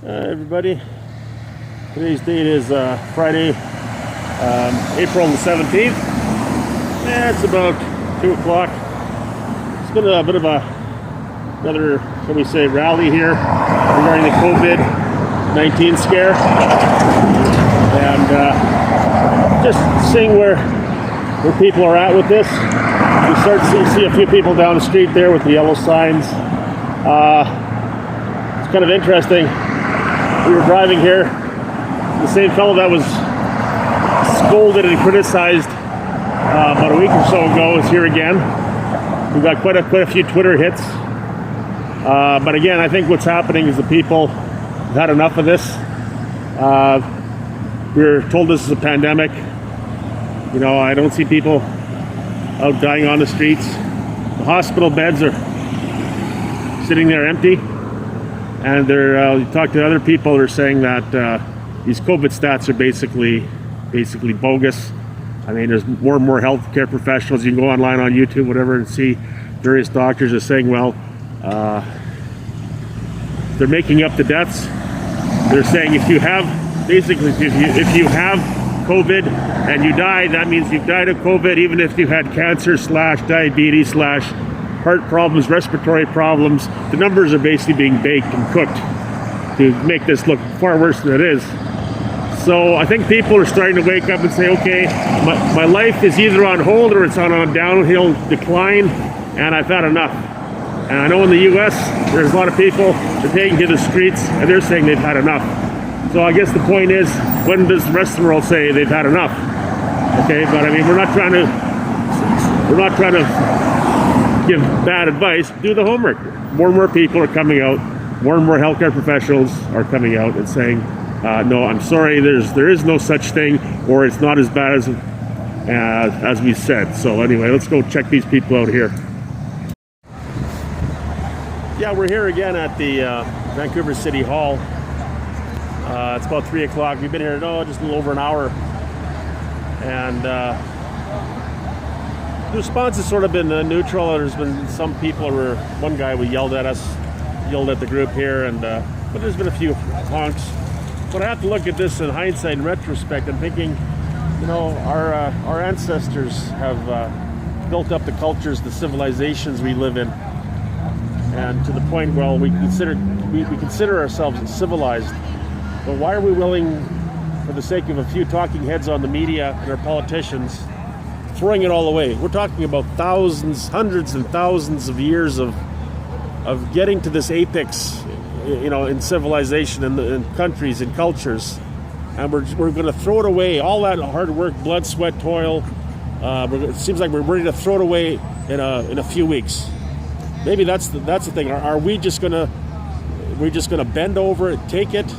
Everybody, today's date is Friday, April the 17th. It's about 2 o'clock. It's been a bit of another, shall we say, rally here regarding the COVID-19 scare, and just seeing where people are at with this. We start to see a few people down the street there with the yellow signs. It's kind of interesting. We were driving here. The same fellow that was scolded and criticized about a week or so ago is here again. We've got quite a few Twitter hits. But again, I think what's happening is the people have had enough of this. We're told this is a pandemic. You know, I don't see people out dying on the streets. The hospital beds are sitting there empty. And you talk to other people who are saying that these COVID stats are basically bogus. I mean, there's more and more healthcare professionals. You can go online on YouTube, whatever, and see various doctors are saying, well, they're making up the deaths. They're saying if you have COVID and you die, that means you've died of COVID, even if you had cancer / diabetes / heart problems, respiratory problems. The numbers are basically being baked and cooked to make this look far worse than it is. So I think people are starting to wake up and say, okay, my life is either on hold or it's on a downhill decline, and I've had enough. And I know in the US, there's a lot of people that are taking to the streets and they're saying they've had enough. So I guess the point is, when does the rest of the world say they've had enough? Okay, but I mean, we're not trying to give bad advice. Do the homework. More and more people are coming out. More and more healthcare professionals are coming out and saying, no, I'm sorry, there is no such thing, or it's not as bad as we said. So anyway, let's go check these people out here. Yeah, we're here again at the Vancouver City Hall. It's about 3 o'clock. We've been here just a little over an hour, and the response has sort of been neutral. There's been some people one guy who yelled at the group here, and but there's been a few honks. But I have to look at this in hindsight, in retrospect, and thinking, you know, our ancestors have built up the cultures, the civilizations we live in, and to the point, well, we consider ourselves civilized. But why are we willing, for the sake of a few talking heads on the media and our politicians, throwing it all away? We're talking about thousands, hundreds and thousands of years of getting to this apex, you know, in civilization and in countries and cultures, and we're going to throw it away. All that hard work, blood, sweat, toil. It seems like we're ready to throw it away in a few weeks. Maybe that's the thing. Are we just gonna bend over it, take it,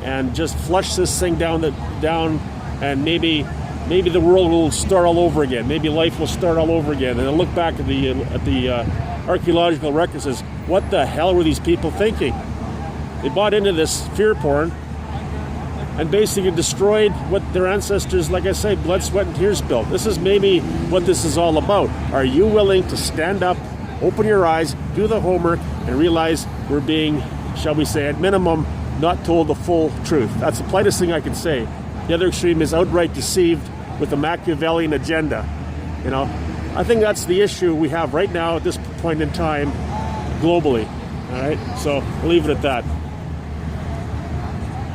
and just flush this thing down, and maybe the world will start all over again. Maybe life will start all over again, and then look back at the archaeological records and says, what the hell were these people thinking? They bought into this fear porn and basically destroyed what their ancestors, like I say, blood, sweat, and tears built. This is maybe what this is all about. Are you willing to stand up, open your eyes, do the homework, and realize we're being, shall we say, at minimum, not told the full truth? That's the politest thing I can say. The other extreme is outright deceived with a Machiavellian agenda. You know, I think that's the issue we have right now at this point in time globally. All right, so we'll leave it at that.